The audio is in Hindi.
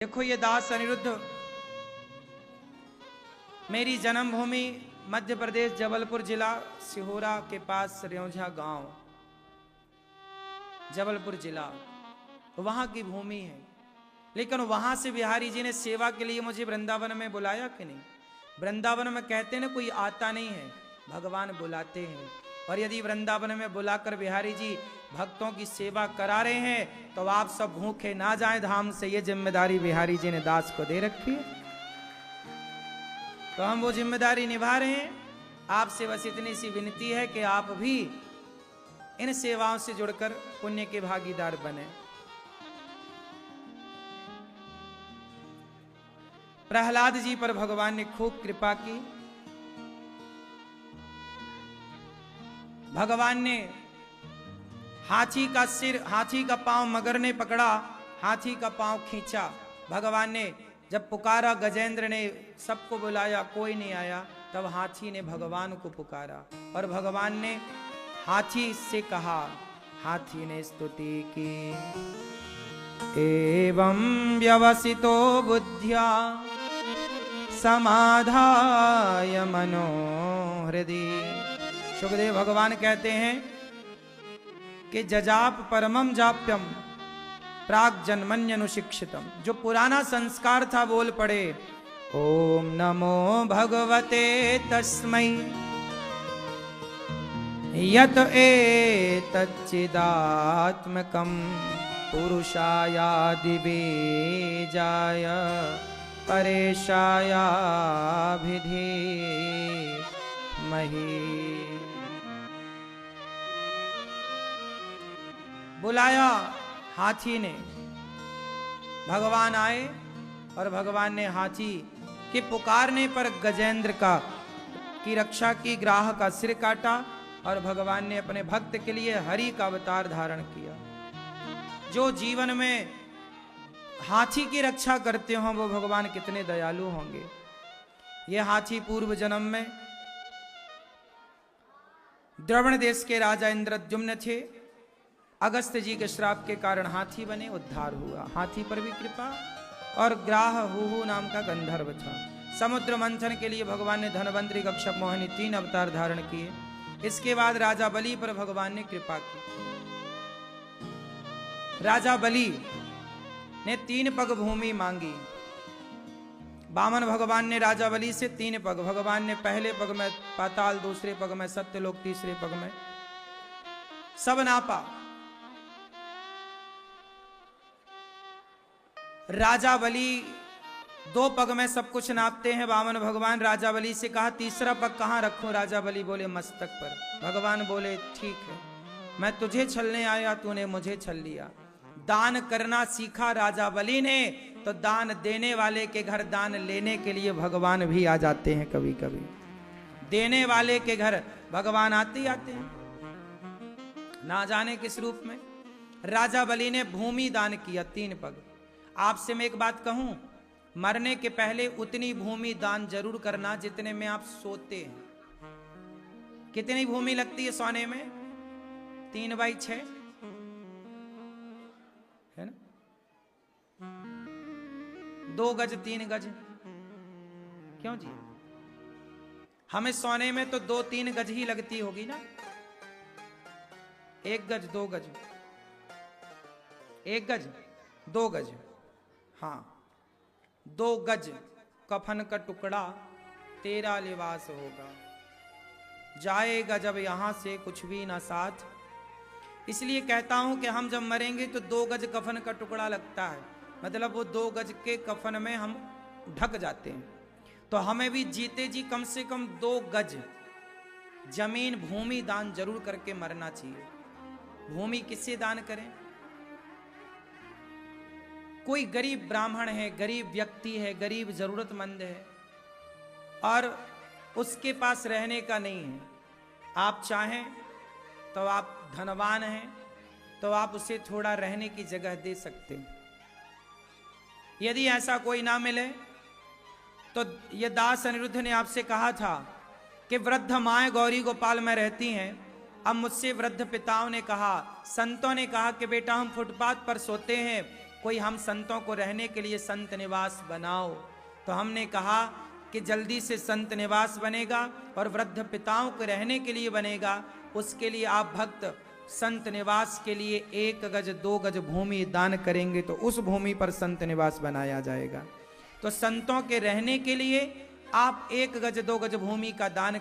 देखो ये दास अनिरुद्ध मेरी जन्मभूमि मध्य प्रदेश जबलपुर जिला सिहोरा के पास रेौझा गांव जबलपुर जिला वहां की भूमि है। लेकिन वहां से बिहारी जी ने सेवा के लिए मुझे वृंदावन में बुलाया कि नहीं। वृंदावन में कहते हैं ना कोई आता नहीं है, भगवान बुलाते हैं। और यदि वृंदावन में बुलाकर बिहारी जी भक्तों की सेवा करा रहे हैं तो आप सब भूखे ना जाएं धाम से, ये जिम्मेदारी बिहारी जी ने दास को दे रखी है। तो हम वो जिम्मेदारी निभा रहे हैं। आपसे बस इतनी सी विनती है कि आप भी इन सेवाओं से जुड़कर पुण्य के भागीदार बने। प्रहलाद जी पर भगवान ने खूब कृपा की। भगवान ने हाथी का सिर, हाथी का पांव मगर ने पकड़ा, हाथी का पांव खींचा। भगवान ने जब पुकारा, गजेंद्र ने सबको बुलाया, कोई नहीं आया, तब हाथी ने भगवान को पुकारा और भगवान ने हाथी से कहा, हाथी ने स्तुति की, एवं व्यवसितो बुद्ध्या समाधाय मनो हृदय। सुखदेव भगवान कहते हैं कि जजाप परमम जाप्यम प्राग जन्मन्यनुशिक्षितम। जो पुराना संस्कार था बोल पड़े, ओम नमो भगवते तस्मै यत एतच्चिदात्मकं पुरुषायादि बीजाय परेशायाभिधि मही। बुलाया हाथी ने, भगवान आए और भगवान ने हाथी के पुकारने पर गजेंद्र की रक्षा की, ग्राह का सिर काटा और भगवान ने अपने भक्त के लिए हरि का अवतार धारण किया। जो जीवन में हाथी की रक्षा करते हो वो भगवान कितने दयालु होंगे। ये हाथी पूर्व जन्म में द्रवण देश के राजा इंद्रद्युम्न थे। अगस्त जी के श्राप के कारण हाथी बने, उद्धार हुआ। हाथी पर भी कृपा। और ग्राह हुहु नाम का गंधर्व था। समुद्र मंथन के लिए भगवान ने धनवंतरी, कश्यप, मोहिनी 3 अवतार धारण किए। इसके बाद राजा बलि पर भगवान ने कृपा की। राजा बलि ने 3 पग भूमि मांगी। वामन भगवान ने राजा बलि से 3 पग, भगवान ने पहले पग में पाताल, दूसरे पग में सत्यलोक, तीसरे पग में सब नापा। राजा बलि 2 पग में सब कुछ नापते हैं। वामन भगवान राजा बलि से कहा, तीसरा पग कहां रखूं? राजा बलि बोले, मस्तक पर। भगवान बोले, ठीक है, मैं तुझे छलने आया, तूने मुझे छल लिया। दान करना सीखा राजा बलि ने, तो दान देने वाले के घर दान लेने के लिए भगवान भी आ जाते हैं। कभी कभी देने वाले के घर भगवान आते ही आते हैं, ना जाने किस रूप में। राजा बलि ने भूमि दान किया 3 पग। आपसे मैं एक बात कहूं, मरने के पहले उतनी भूमि दान जरूर करना जितने में आप सोते हैं। कितनी भूमि लगती है सोने में? 3/6 है ना? 2 गज 3 गज, क्यों जी? हमें सोने में तो 2-3 गज ही लगती होगी ना। 1 गज 2 गज, 1 गज 2 गज, हाँ 2 गज कफन का टुकड़ा तेरा लिबास होगा, जाएगा जब यहां से कुछ भी ना साथ। इसलिए कहता हूं कि हम जब मरेंगे तो 2 गज कफन का टुकड़ा लगता है, मतलब वो 2 गज के कफन में हम ढक जाते हैं। तो हमें भी जीते जी कम से कम 2 गज जमीन भूमि दान जरूर करके मरना चाहिए। भूमि किससे दान करें? कोई गरीब ब्राह्मण है, गरीब व्यक्ति है, गरीब जरूरतमंद है और उसके पास रहने का नहीं है। आप चाहें तो, आप धनवान हैं तो आप उसे थोड़ा रहने की जगह दे सकते हैं। यदि ऐसा कोई ना मिले तो ये दास अनिरुद्ध ने आपसे कहा था कि वृद्ध माएँ गौरी गोपाल में रहती हैं। अब मुझसे वृद्ध पिताओं ने कहा, संतों ने कहा कि बेटा हम फुटपाथ पर सोते हैं, कोई हम संतों को रहने के लिए संत निवास बनाओ। तो हमने कहा कि जल्दी से संत निवास बनेगा और वृद्ध पिताओं को रहने के लिए बनेगा। उसके लिए आप भक्त संत निवास के लिए 1 गज 2 गज भूमि दान करेंगे तो उस भूमि पर संत निवास बनाया जाएगा। तो संतों के रहने के लिए आप 1 गज 2 गज भूमि का दान